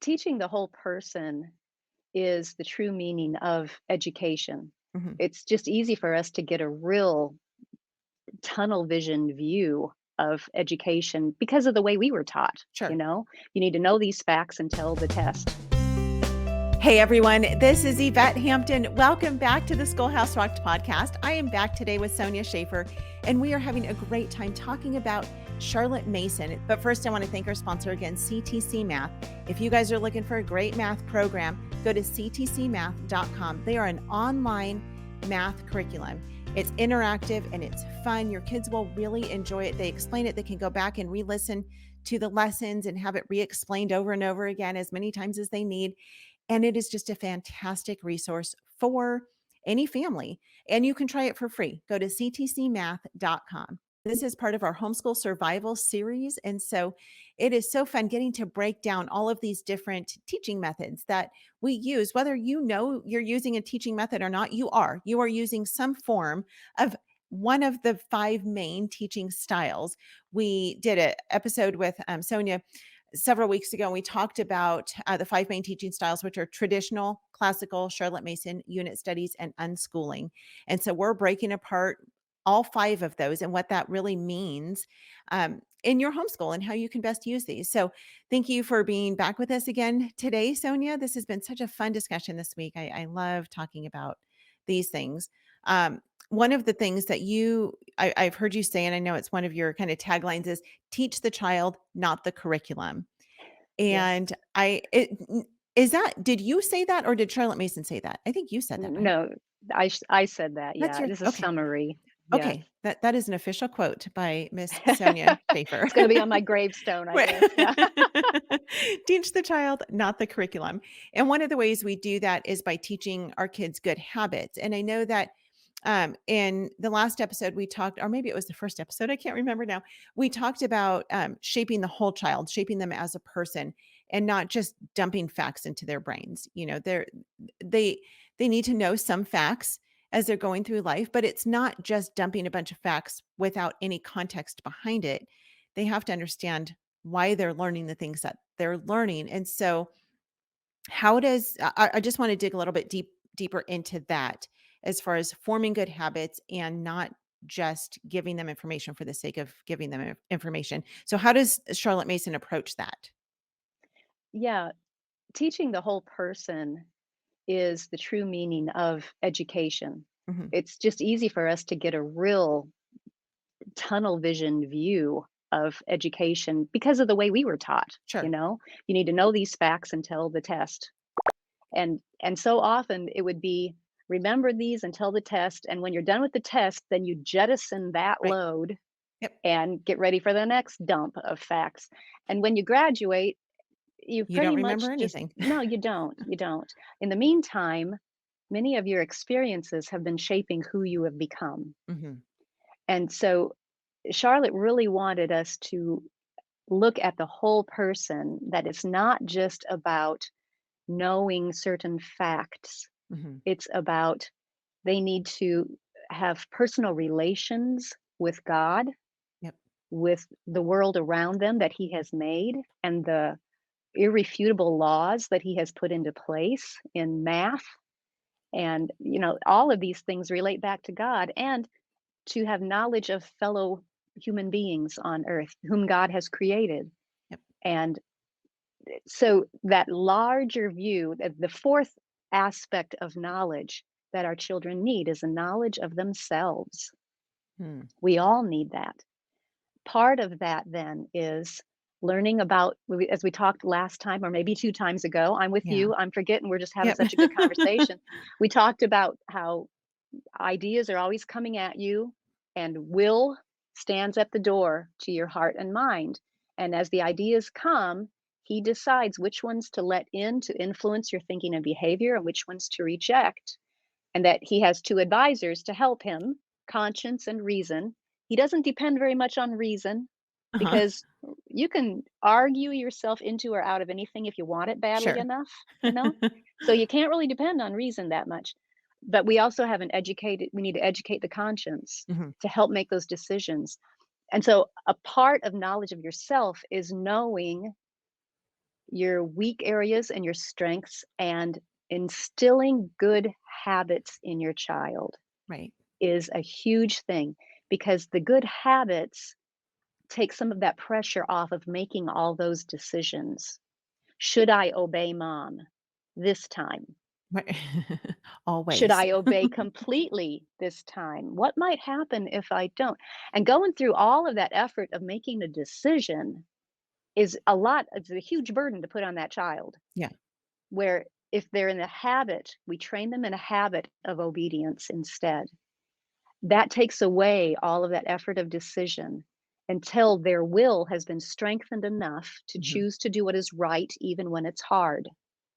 Teaching the whole person is the true meaning of education. Mhm. It's just easy for us to get a real tunnel vision view of education because of the way we were taught. Sure. You need to know these facts until the test. Hey everyone, this is Yvette Hampton. Welcome back to the Schoolhouse Rocked podcast. I am back today with Sonya Shafer, and we are having a great time talking about Charlotte Mason. But first, I want to thank our sponsor again, CTC Math. If you guys are looking for a great math program, go to ctcmath.com. They are an online math curriculum. It's interactive and it's fun. Your kids will really enjoy it. They explain it. They can go back and re-listen to the lessons and have it re-explained over and over again as many times as they need. And it is just a fantastic resource for any family. And you can try it for free. Go to ctcmath.com. This is part of our homeschool survival series. And so it is so fun getting to break down all of these different teaching methods that we use. Whether you know you're using a teaching method or not, you are using some form of one of the five main teaching styles. We did an episode with Sonya several weeks ago, and we talked about the five main teaching styles, which are traditional, classical, Charlotte Mason, unit studies, and unschooling. And so we're breaking apart all five of those and what that really means in your homeschool and how you can best use these. So thank you for being back with us again today, Sonya. This has been such a fun discussion this week. I love talking about these things. One of the things that I've heard you say, and I know it's one of your kind of taglines, is teach the child, not the curriculum. Yes. And did you say that or did Charlotte Mason say that? I think you said that, right? No, I said that. That's Yeah, your it is a okay. summary. Yes. Okay. That is an official quote by Miss Sonya Shafer. It's going to be on my gravestone, I guess. Yeah. Teach the child, not the curriculum. And one of the ways we do that is by teaching our kids good habits. And I know that in the last episode we talked, or maybe it was the first episode, I can't remember now. We talked about shaping the whole child, shaping them as a person, and not just dumping facts into their brains. They they need to know some facts as they're going through life, but it's not just dumping a bunch of facts without any context behind it. They have to understand why they're learning the things that they're learning. And so how does I just want to dig a little bit deeper into that as far as forming good habits and not just giving them information for the sake of giving them information. So how does Charlotte Mason approach that? Yeah. Teaching the whole person is the true meaning of education. Mhm. It's just easy for us to get a real tunnel vision view of education because of the way we were taught. Sure. You need to know these facts until the test. And so often it would be remember these until the test, and when you're done with the test, then you jettison that Right. load Yep. and get ready for the next dump of facts. And when you graduate, you You don't pretty remember much just anything. no, you don't. In the meantime, many of your experiences have been shaping who you have become. Mhm. And so Charlotte really wanted us to look at the whole person, that it's not just about knowing certain facts. Mhm. It's about they need to have personal relations with God, Yep. with the world around them that He has made, and the irrefutable laws that He has put into place in math. And, all of these things relate back to God, and to have knowledge of fellow human beings on earth whom God has created. Yep. And so that larger view, the fourth aspect of knowledge that our children need is a knowledge of themselves. Hmm. We all need that. Part of that then is learning about, as we talked last time, or maybe two times ago. I'm with Yeah. you. I'm forgetting. We're just having Yep. such a good conversation. We talked about how ideas are always coming at you, and will stands at the door to your heart and mind. And as the ideas come, he decides which ones to let in to influence your thinking and behavior and which ones to reject. And that he has two advisors to help him, conscience and reason. He doesn't depend very much on reason Uh-huh. because you can argue yourself into or out of anything if you want it badly Sure. enough, you know? So you can't really depend on reason that much. But we need to educate the conscience Mhm. to help make those decisions. And so a part of knowledge of yourself is knowing your weak areas and your strengths and instilling good habits in your child Right. is a huge thing because the good habits take some of that pressure off of making all those decisions. Should I obey mom this time? Right. Should Always. I obey completely this time? What might happen if I don't? And going through all of that effort of making a decision is it's a huge burden to put on that child. Yeah. Where if they're in the habit, we train them in a habit of obedience instead. That takes away all of that effort of decision until their will has been strengthened enough to Mhm. choose to do what is right even when it's hard.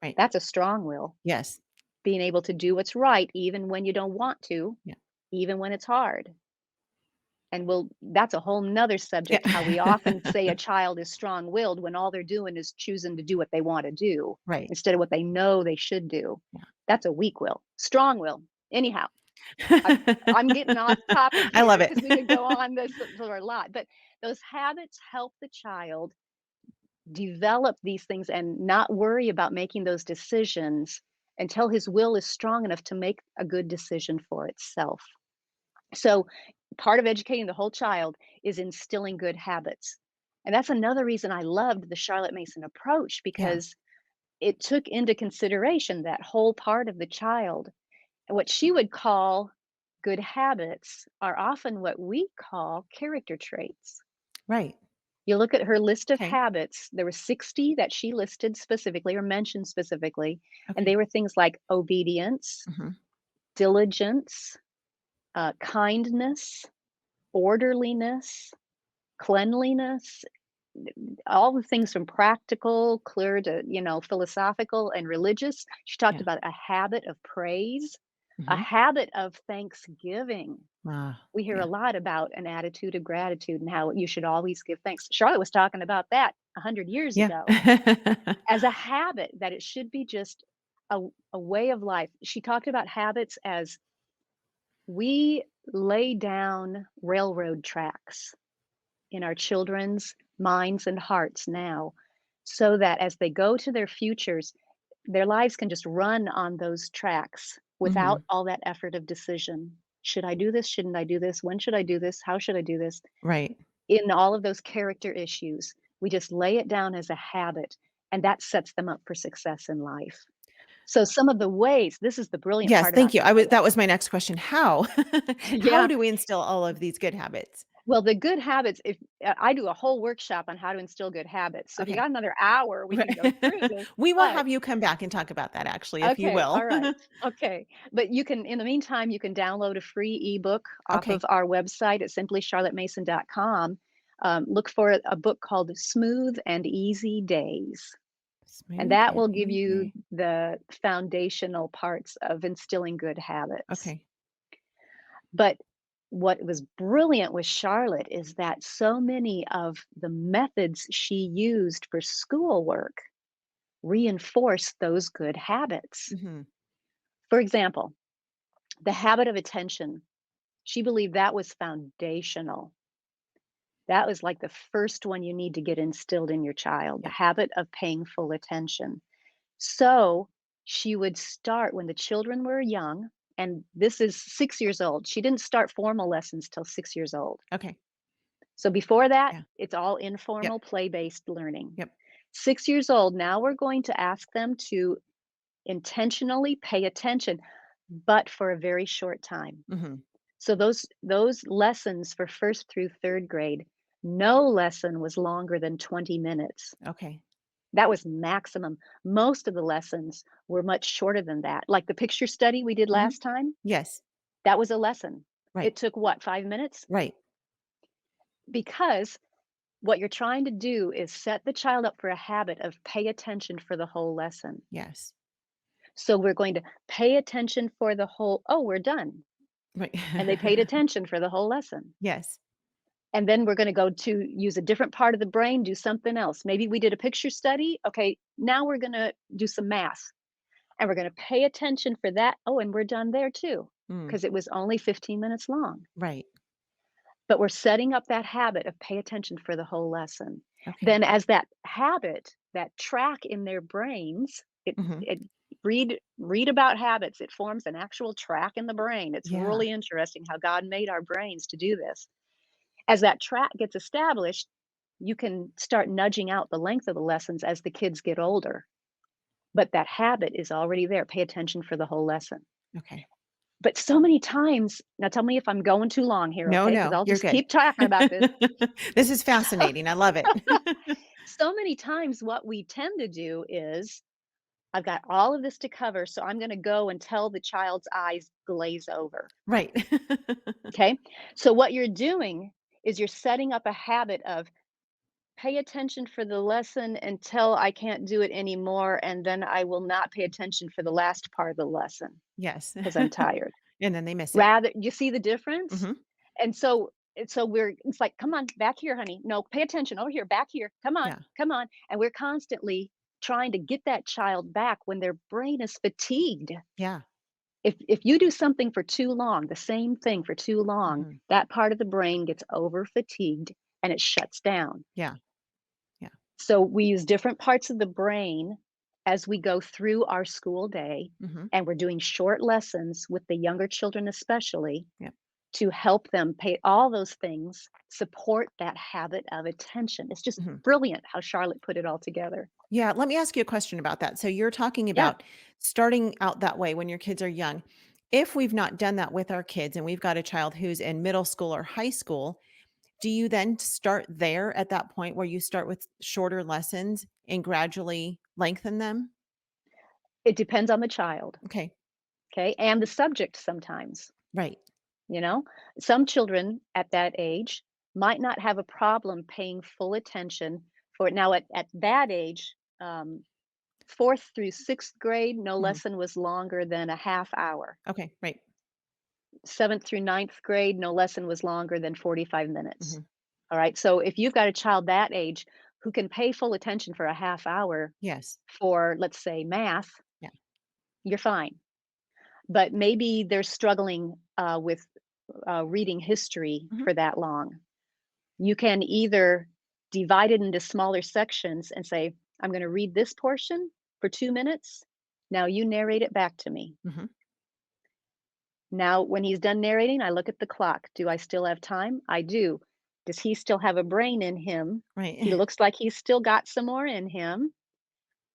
Right. That's a strong will, Yes. being able to do what's right even when you don't want to, Yeah. even when it's hard. And that's a whole nother Yeah. subject, how we often say a child is strong-willed when all they're doing is choosing to do what they wanna do Right. instead of what they know they should do. Yeah. That's a weak will. Strong will. Anyhow, I'm getting off topic I love here it. because we could go on this for a lot, but those habits help the child develop these things and not worry about making those decisions until his will is strong enough to make a good decision for itself. So, part of educating the whole child is instilling good habits. And that's another reason I loved the Charlotte Mason approach Yeah. because it took into consideration that whole part of the child. And what she would call good habits are often what we call character traits. Right. You look at her list of Okay. habits, there were 60 that she listed specifically or mentioned specifically, and Okay. they were things like obedience, Mhm. diligence, kindness, orderliness, cleanliness, all the things from practical, clear to, philosophical and religious. She talked Yeah. about a habit of praise, a Mhm. habit of thanksgiving. Ah, We hear a yeah. lot about an attitude of gratitude and how you should always give thanks. Charlotte was talking about that 100 years Yeah. ago as a habit, that it should be just a, a way of life. She talked about habits as we lay down railroad tracks in our children's minds and hearts now so that as they go to their futures, their lives can just run on those tracks without Mhm. all that effort of decision. Should I do this? Shouldn't I do this? When should I do this? How should I do this? Right. In all of those character issues, we just lay it down as a habit, and that sets them up for success in life. So, some of the ways, this is the brilliant Yes, part thank about you. I was Charlotte. that was my next question. How? How Yeah. do we instill all of these good habits? Well, the good habits, if I do a whole workshop on how to instill good habits. So if you Okay. got another hour, we can go through this. We will But have you come back and talk about that actually, if you okay, will. all right. Okay. But you can, in the meantime, you can download a free ebook off of Okay. our website at simplycharlottemason.com. Look for a book called Smooth and Easy Days. And Smooth that and will give you easy. the foundational parts of instilling good habits. Okay. But what was brilliant with Charlotte is that so many of the methods she used for schoolwork reinforced those good habits. Mhm. For example, the habit of attention, she believed that was foundational. That was like the first one you need to get instilled in your child, the Yeah. habit of paying full attention. So she would start when the children were young, and this is 6 years old. She didn't start formal lessons till 6 years old. Okay. So before that, Yeah. it's all Yep. informal, play-based learning. Yep. 6 years old, now we're going to ask them to intentionally pay attention, but for a very short time. Mhm. So those lessons for first through third grade, no lesson was longer than 20 minutes. Okay. That was maximum. Most of the lessons were much shorter than that. Like the picture study we did Mhm. last time, Yes. that was a lesson. Right. It took what, 5 minutes? Right. Because what you're trying to do is set the child up for a habit of pay attention for the whole lesson. Yes. So we're going to pay attention for the whole, oh, we're done. Right. And they paid attention for the whole lesson. Yes. And then we're going to go to use a different part of the brain, do something else. Maybe we did a picture study. Okay, now we're going to do some math and we're going to pay attention for that. Oh, and we're done there too, Mm. because it was only 15 minutes long. Right. But we're setting up that habit of pay attention for the whole lesson. Okay. Then, as that habit that track in their brains. Mhm. It read about habits. It forms an actual track in the brain. It's Yeah. really interesting how God made our brains to do this. As that track gets established, you can start nudging out the length of the lessons as the kids get older. But that habit is already there. Pay attention for the whole lesson. Okay. But so many times, now tell me if I'm going too long here, No, okay? Because no, I'll you're just good. keep talking about this. This is fascinating. I love it. So many times, what we tend to do is, I've got all of this to cover, so I'm going to go until the child's eyes glaze over. Right. Okay. So, what you're doing is you're setting up a habit of pay attention for the lesson until I can't do it anymore. And then I will not pay attention for the last part of the lesson Yes. because I'm tired. And then they miss it. Rather, you see the difference? Mhm. And so it's like, come on, back here, honey. No, pay attention over here, back here. Come on, Yeah. come on. And we're constantly trying to get that child back when their brain is fatigued. Yeah. If you do something for too long, the same thing for too long, Mhm. that part of the brain gets over fatigued and it shuts down. Yeah. Yeah. So we use different parts of the brain as we go through our school day, Mhm. and we're doing short lessons with the younger children especially Yep. to help them pay all those things, support that habit of attention. It's just Mhm. brilliant how Charlotte put it all together. Yeah, let me ask you a question about that. So you're talking Yeah. about starting out that way when your kids are young. If we've not done that with our kids and we've got a child who's in middle school or high school, do you then start there at that point where you start with shorter lessons and gradually lengthen them? It depends on the child, Okay. okay, and the subject sometimes, Right. you know? Some children at that age might not have a problem paying full attention for it. Now at that age, 4th through 6th grade, no Mhm. lesson was longer than a half hour. Okay. Right. 7th through 9th grade, no lesson was longer than 45 minutes. Mhm. All right. So if you've got a child that age who can pay full attention for a half hour Yes. for, let's say, math, Yeah. you're fine. But maybe they're struggling with reading history Mhm. for that long. You can either divide it into smaller sections and say, I'm going to read this portion for 2 minutes. Now you narrate it back to me. Mhm. Now, when he's done narrating, I look at the clock. Do I still have time? I do. Does he still have a brain in him? He Right. looks like he's still got some more in him.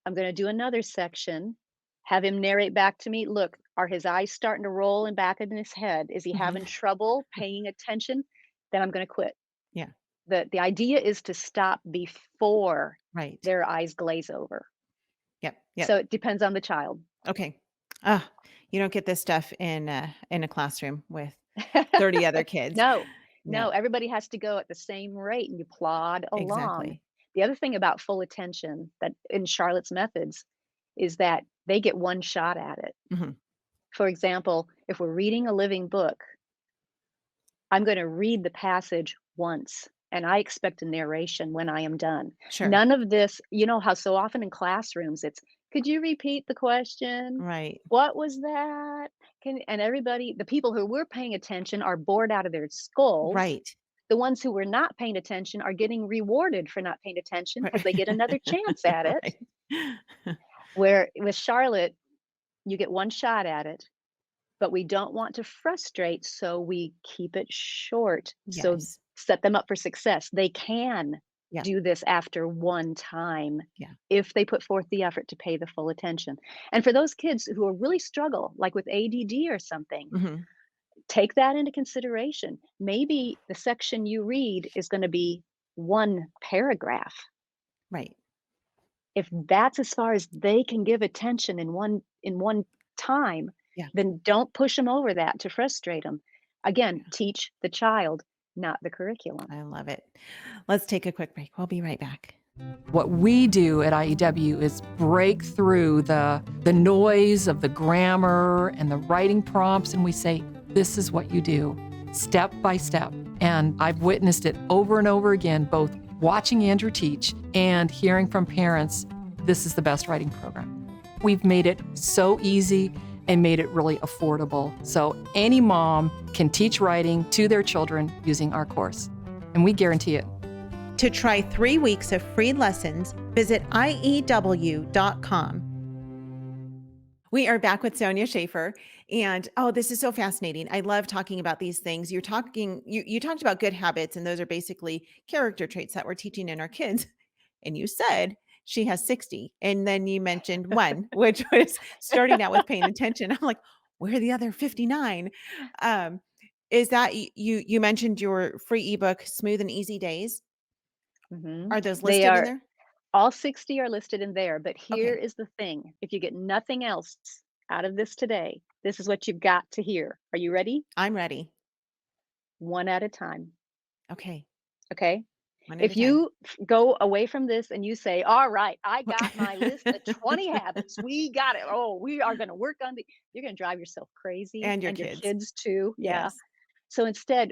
I'm going to do another section, have him narrate back to me. Look, are his eyes starting to roll in back in his head? Is he Mhm. having trouble paying attention? Then I'm going to quit. Yeah. The idea is to stop before Right. their eyes glaze over. Yep. Yep. So it depends on the child. Okay. Ah, you don't get this stuff in a classroom with 30 other kids. No, no, No. everybody has to go at the same rate and you plod along. Exactly. The other thing about full attention that in Charlotte's methods is that they get one shot at it. Mhm. For example, if we're reading a living book, I'm going to read the passage once and I expect a narration when I am done. Sure. None of this, you know how so often in classrooms it's, could you repeat the question? Right. What was that? And everybody, the people who were paying attention are bored out of their skulls. Right. The ones who were not paying attention are getting rewarded for not paying attention because Right. they get another chance at it. Right. Where with Charlotte, you get one shot at it, but we don't want to frustrate, so we keep it short. So Yes. set them up for success. They can Yeah. do this after one time Yeah. if they put forth the effort to pay the full attention. And for those kids who are really struggle, like with ADD or something, Mhm. take that into consideration. Maybe the section you read is going to be one paragraph. Right. If that's as far as they can give attention in one time, Yeah. then don't push them over that to frustrate them. Again, Yeah. teach the child, not the curriculum. I love it. Let's take a quick break. We'll be right back. What we do at IEW is break through the noise of the grammar and the writing prompts, and we say, this is what you do, step by step. And I've witnessed it over and over again, both watching Andrew teach and hearing from parents, this is the best writing program. We've made it so easy and made it really affordable. So any mom can teach writing to their children using our course, and we guarantee it. To try 3 weeks of free lessons, visit IEW.com. We are back with Sonya Shafer. And this is so fascinating. I love talking about these things. You talked about good habits, and those are basically character traits that we're teaching in our kids. And you said she has 60. And then you mentioned one, which was starting out with paying attention. I'm like, where are the other 59? Is that you mentioned your free ebook, Smooth and Easy Days? Mhm. Are those They listed in are there? all 60 are listed in there, but here Okay, is the thing. If you get nothing else out of this today, this is what you've got to hear. Are you ready? I'm ready. One at a time. Okay, Okay? one at a If time. you go away from this and you say, "All right, I got my list of 20 habits. We got it. Oh, we are going to work on the," you're going to drive yourself crazy And your and your kids. kids too. Yeah. Yes. So instead,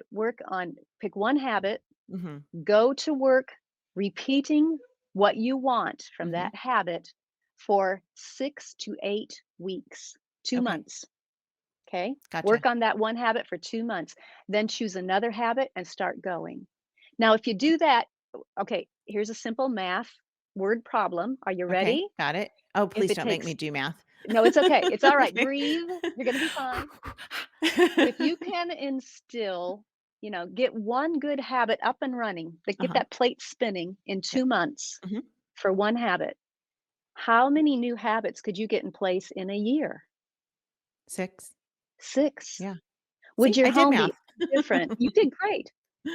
pick one habit, Mhm, go to work repeating what you want from mhm. that habit for 6 to 8 weeks, two Okay, months. Okay. gotcha. Work on that one habit for 2 months, then choose another habit and start going. Now, if you do that, okay, here's a simple math word problem. Are you Okay, ready? got it. Oh, If please it don't make me takes, do math. no, it's okay. It's all right. Okay. Breathe. You're going to be fine. If you can instill, get one good habit up and running, but get Uh-huh. that plate spinning in Yep. 2 months Mhm. for one habit, how many new habits could you get in place in a year? 6. 6. Yeah. Would See, your I did home math. be different? You did great.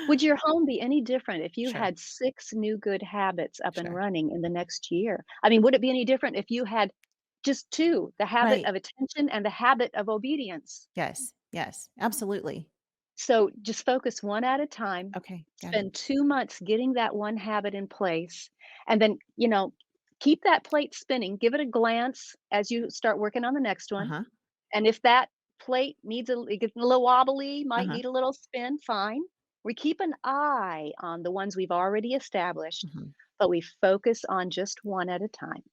Would your home be any different if you Sure, had 6 new good habits up and sure. running in the next year? I mean, would it be any different if you had just 2, the habit Right. of attention and the habit of obedience? Yes, yes, absolutely. So just focus one at a time, Okay, got it. spend 2 months getting that one habit in place, and then, keep that plate spinning, give it a glance as you start working on the next one, Uh-huh, and if that plate it gets a little wobbly, might uh-huh. need a little spin, fine. We keep an eye on the ones we've already established, Mhm. but we focus on just one at a time.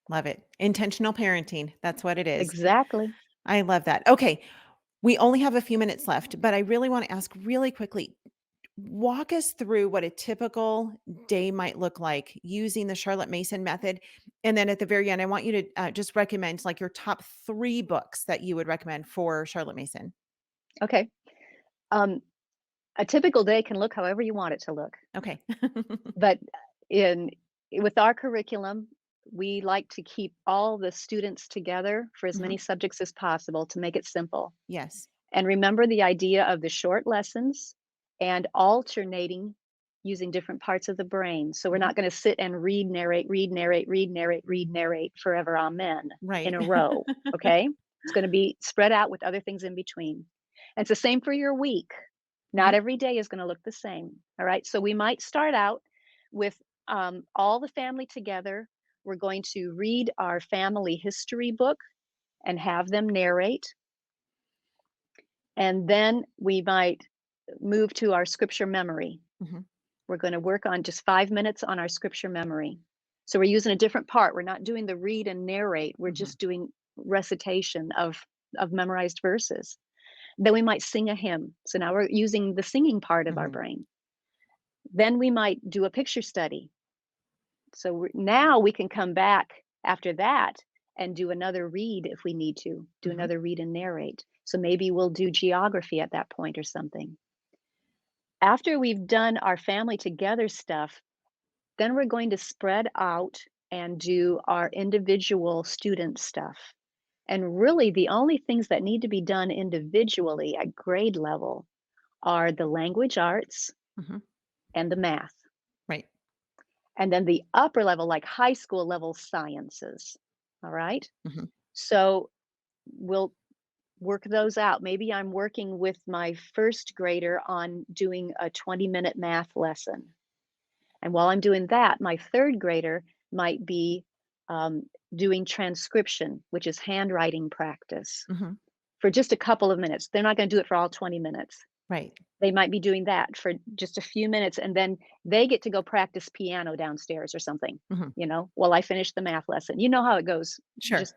Love it. Intentional parenting, that's what it is. Exactly. I love that. Okay, we only have a few minutes left, but I really wanna ask really quickly, walk us through what a typical day might look like using the Charlotte Mason method. And then at the very end, I want you to just recommend like your top 3 books that you would recommend for Charlotte Mason. Okay. Um, a typical day can look however you want it to look. Okay. But in with our curriculum, we like to keep all the students together for as Mhm. many subjects as possible to make it simple. Yes. And remember the idea of the short lessons and alternating using different parts of the brain. So we're Mhm. not going to sit and read, narrate, read, narrate, read, narrate, read, narrate forever, amen, in Right. a row. Okay. It's going to be spread out with other things in between. And it's the same for your week. Not Mhm. every day is going to look the same. All right. So we might start out with all the family together. We're going to read our family history book and have them narrate. And then we might move to our scripture memory. Mhm. We're going to work on just 5 minutes on our scripture memory. So we're using a different part. We're not doing the read and narrate. We're Mhm. just doing recitation of memorized verses. Then we might sing a hymn. So now we're using the singing part of our Mhm. brain. Then we might do a picture study. So now we can come back after that and do another read if we need to, do Mhm. another read and narrate. So maybe we'll do geography at that point or something. After we've done our family together stuff, then we're going to spread out and do our individual student stuff. And really, the only things that need to be done individually at grade level are the language arts Mhm. and the math. Right. And then the upper level, like high school level sciences. All right. Mhm. So we'll work those out. Maybe I'm working with my first grader on doing a 20-minute math lesson. And while I'm doing that, my third grader might be um, doing transcription, which is handwriting practice Mhm. for just a couple of minutes. They're not going to do it for all 20 minutes. Right. They might be doing that for just a few minutes, and then they get to go practice piano downstairs or something, Mhm. while I finish the math lesson. You know how it goes. Sure. Just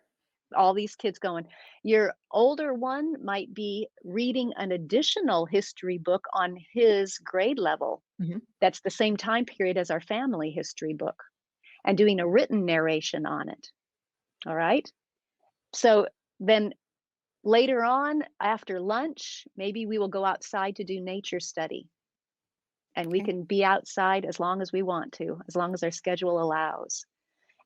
all these kids going. Your older one might be reading an additional history book on his grade level. Mhm. That's the same time period as our family history book and doing a written narration on it. All right. So then later on, after lunch, maybe we will go outside to do nature study. And we Okay. can be outside as long as we want to, as long as our schedule allows.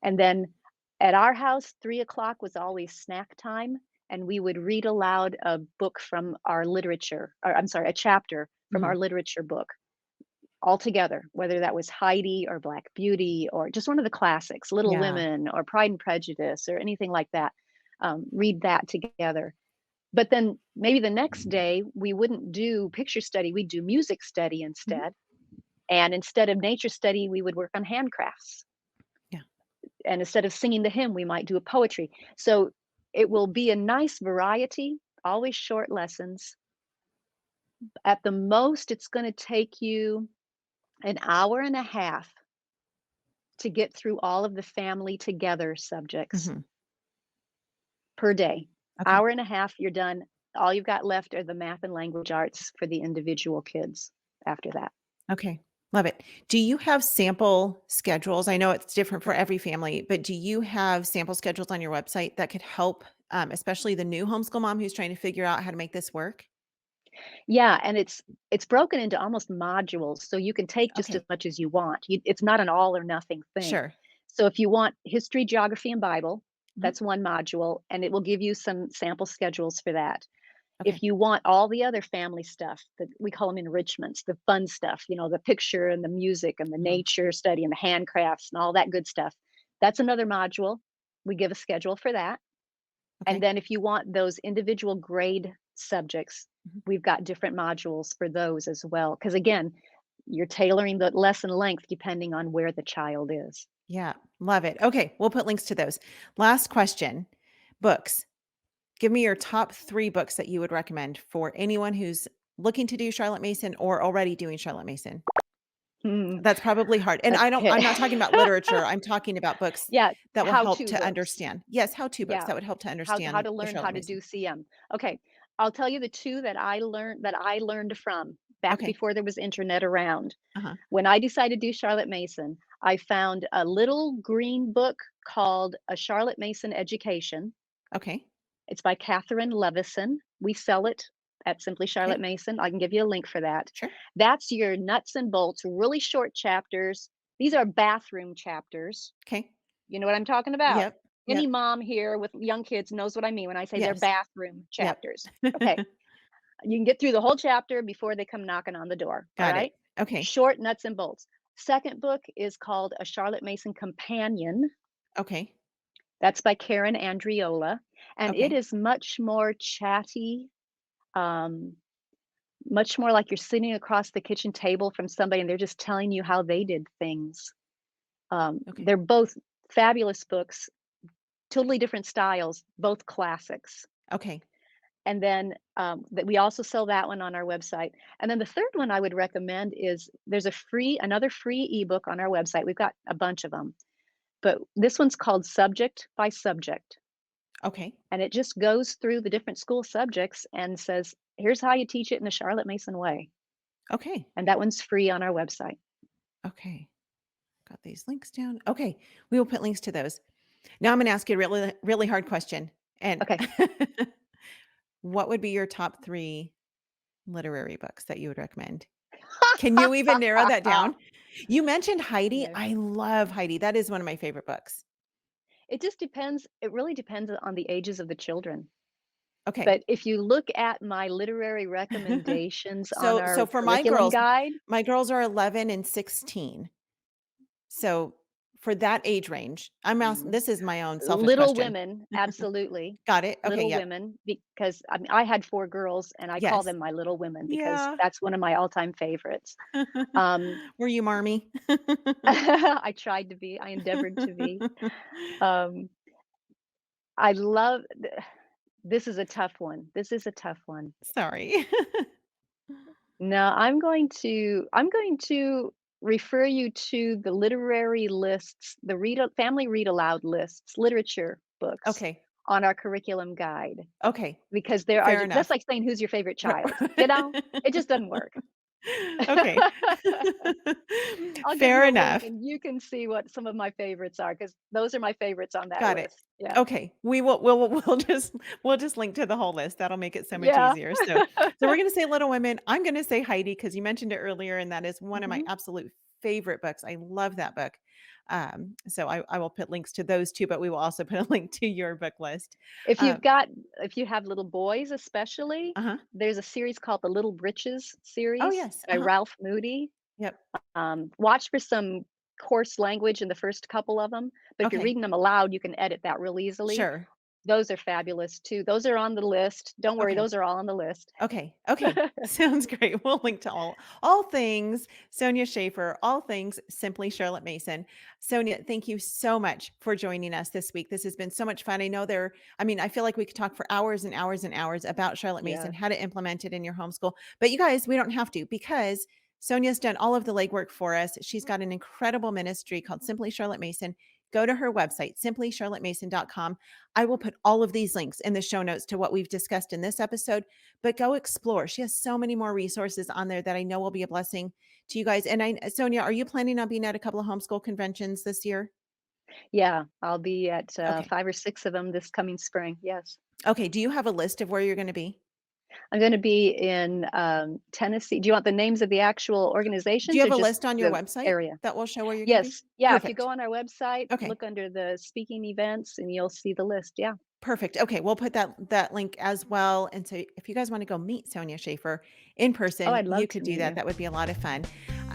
And then at our house, 3 o'clock was always snack time. And we would read aloud a book from our literature, or I'm sorry, a chapter from Mhm. our literature book all together, whether that was Heidi or Black Beauty or just one of the classics, Little Yeah. Women or Pride and Prejudice or anything like that. Read that together. But then maybe the next day, we wouldn't do picture study, we'd do music study Mhm. instead. And instead of nature study, we would work on handcrafts. Yeah. And instead of singing the hymn, we might do a poetry. So it will be a nice variety, always short lessons. At the most, it's going to take you an hour and a half to get through all of the family together subjects Mhm. per day. Okay. Hour and a half, you're done. All you've got left are the math and language arts for the individual kids after that. Okay. Love it. Do you have sample schedules? I know it's different for every family, but do you have sample schedules on your website that could help, especially the new homeschool mom who's trying to figure out how to make this work? Yeah, and it's broken into almost modules, so you can take just as Okay. much as you want. It's not an all or nothing thing. Sure. So if you want history, geography, and Bible, Mhm. that's one module, and it will give you some sample schedules for that. If Okay. you want all the other family stuff, that we call them enrichments, the fun stuff, the picture and the music and the Mhm. nature study and the handcrafts and all that good stuff, that's another module. We give a schedule for that. And Okay. then if you want those individual grade subjects, Mhm. we've got different modules for those as well. Because again, you're tailoring the lesson length depending on where the child is. Yeah. Love it. Okay. We'll put links to those. Last question. Books. Give me your top 3 books that you would recommend for anyone who's looking to do Charlotte Mason or already doing Charlotte Mason. Hmm. That's probably hard. And Okay. I'm not talking about literature. I'm talking about books Yeah, that will help how-to to books. understand. Yes, how-to books Yeah, that would help to how understand to the learn how Charlotte to do Mason. CM. Okay, I'll tell you the two that I learned from back Okay. before there was internet around. Uh-huh. When I decided to do Charlotte Mason, I found a little green book called A Charlotte Mason Education. Okay. It's by Catherine Levison. We sell it at Simply Charlotte Okay. Mason. I can give you a link for that. Sure. That's your nuts and bolts, really short chapters. These are bathroom chapters. Okay. You know what I'm talking about? Yep. Any Yep. mom here with young kids knows what I mean when I say they're Yes. bathroom Yep. chapters. Okay. You can get through the whole chapter before they come knocking on the door. All Got it. right. Okay. Short nuts and bolts. Second book is called A Charlotte Mason Companion. Okay. That's by Karen Andriola. And it Okay. is much more chatty, um, much more like you're sitting across the kitchen table from somebody and they're just telling you how they did things. Okay. They're both fabulous books, totally different styles, both classics. Okay. And then that we also sell that one on our website. And then the third one I would recommend is there's another free ebook on our website. We've got a bunch of them, but this one's called Subject by Subject. Okay. And it just goes through the different school subjects and says, here's how you teach it in a Charlotte Mason way. Okay. And that one's free on our website. Okay. Got these links down. Okay. We will put links to those. Now I'm going to ask you a really, really hard question. And Okay. what would be your top 3 literary books that you would recommend? Can you even narrow that down? You mentioned Heidi. No. I love Heidi. That is one of my favorite books. It just depends. It really depends on the ages of the children. Okay. But if you look at my literary recommendations on So our for curriculum guide, my girls are 11 and 16. So for that age range, I'm asking, mm, this is my own selfish Little question. Women, absolutely. Got it. Okay. Little Yep. Women, because I mean, I had 4 girls and I call Yes. them my Little Women because Yeah. that's one of my all-time favorites. Um, Were you Marmy? I tried to be, I endeavored to be. Um, I love this is a tough one. This is a tough one. Sorry. No, I'm going to refer you to the literary lists, the family read aloud lists, literature books Okay. on our curriculum guide Okay, because there are fair just that's enough. like saying, "Who's your favorite child?" You know? It just doesn't work. Okay. I'll give Fair you a link enough. and you can see what some of my favorites are because those are my favorites on that Got it. list. Yeah. Okay. We'll just link to the whole list. That'll make it so much Yeah. easier. So we're gonna say Little Women. I'm gonna say Heidi because you mentioned it earlier, and that is one of my Mhm. absolute favorite books. I love that book. So I will put links to those two, but we will also put a link to your book list. Um, If you have little boys especially, uh-huh. there's a series called the Little Britches Oh series yes. by Uh-huh. Ralph Moody. Yep. Watch for some coarse language in the first couple of them, but if you're Okay. reading them aloud, you can edit that real easily. Sure. Those are fabulous too. Those are on the list. Don't worry, Okay. those are all on the list. Okay. Okay. Sounds great. We'll link to all things Sonya Shafer, all things Simply Charlotte Mason. Sonya, thank you so much for joining us this week. This has been so much fun. I feel like we could talk for hours and hours and hours about Charlotte Mason, Yeah. how to implement it in your homeschool. But you guys, we don't have to because Sonia's done all of the legwork for us. She's got an incredible ministry called Simply Charlotte Mason. Go to her website, simplycharlottemason.com. I will put all of these links in the show notes to what we've discussed in this episode, but go explore. She has so many more resources on there that I know will be a blessing to you guys. And Sonia, are you planning on being at a couple of homeschool conventions this year? Yeah, I'll be at, Okay. 5 or 6 of them this coming spring, yes. Okay. Do you have a list of where you're going to be? I'm gonna be in, Tennessee. Do you want the names of the actual Do you organizations or have a just list on your the website area? that will show where you're going to be? Yes. Yeah, if you go Perfect. on our website, Okay. look under the speaking events, and you'll see the list, yeah. Perfect. Okay, we'll put that link as well. And so if you guys want to go meet Sonya Shafer in Oh, person, I'd you love could to do meet that. you. That would be a lot of fun.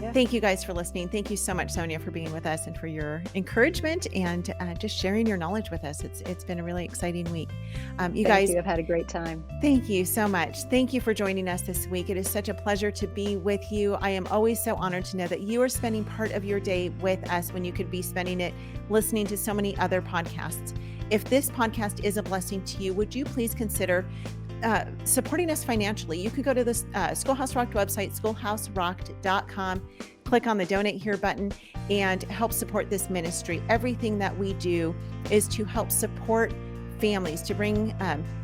Yeah. Thank you guys for listening. Thank you so much, Sonya, for being with us and for your encouragement and just sharing your knowledge with us. It's been a really exciting week. You Thank guys, you, I've had a great time. thank you so much. Thank you for joining us this week. It is such a pleasure to be with you. I am always so honored to know that you are spending part of your day with us when you could be spending it listening to so many other podcasts. If this podcast is a blessing to you, would you please consider supporting us financially? You could go to the Schoolhouse Rocked website, schoolhouserocked.com, click on the donate here button and help support this ministry. Everything that we do is to help support families, to bring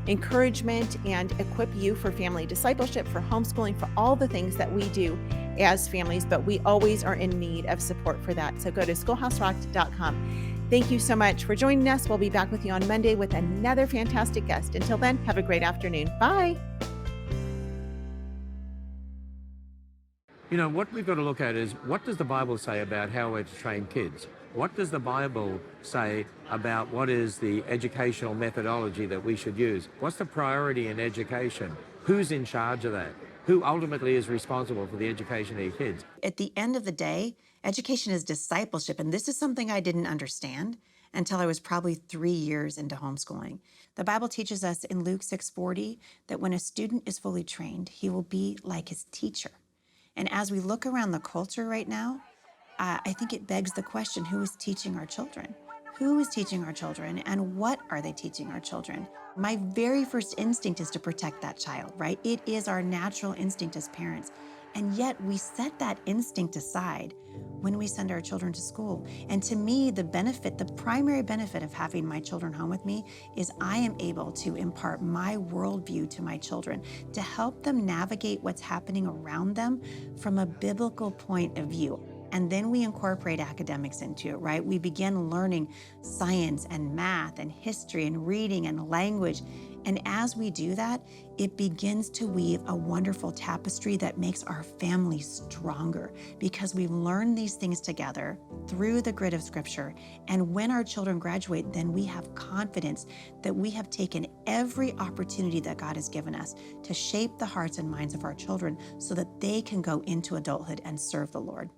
encouragement and equip you for family discipleship, for homeschooling, for all the things that we do as families, but we always are in need of support for that. So go to schoolhouserocked.com. Thank you so much for joining us. We'll be back with you on Monday with another fantastic guest. Until then, have a great afternoon. Bye. You know, what we've got to look at is what does the Bible say about how we're to train kids? What does the Bible say about what is the educational methodology that we should use? What's the priority in education? Who's in charge of that? Who ultimately is responsible for the education of your kids? At the end of the day, education is discipleship, and this is something I didn't understand until I was probably 3 years into homeschooling. The Bible teaches us in Luke 6:40 that when a student is fully trained, he will be like his teacher. And as we look around the culture right now, I think it begs the question, who is teaching our children? Who is teaching our children, and what are they teaching our children? My very first instinct is to protect that child, right? It is our natural instinct as parents. And yet we set that instinct aside when we send our children to school. And to me, the primary benefit of having my children home with me is I am able to impart my worldview to my children to help them navigate what's happening around them from a biblical point of view. And then we incorporate academics into it, right? We begin learning science and math and history and reading and language. And as we do that, it begins to weave a wonderful tapestry that makes our family stronger because we've learned these things together through the grid of Scripture. And when our children graduate, then we have confidence that we have taken every opportunity that God has given us to shape the hearts and minds of our children so that they can go into adulthood and serve the Lord.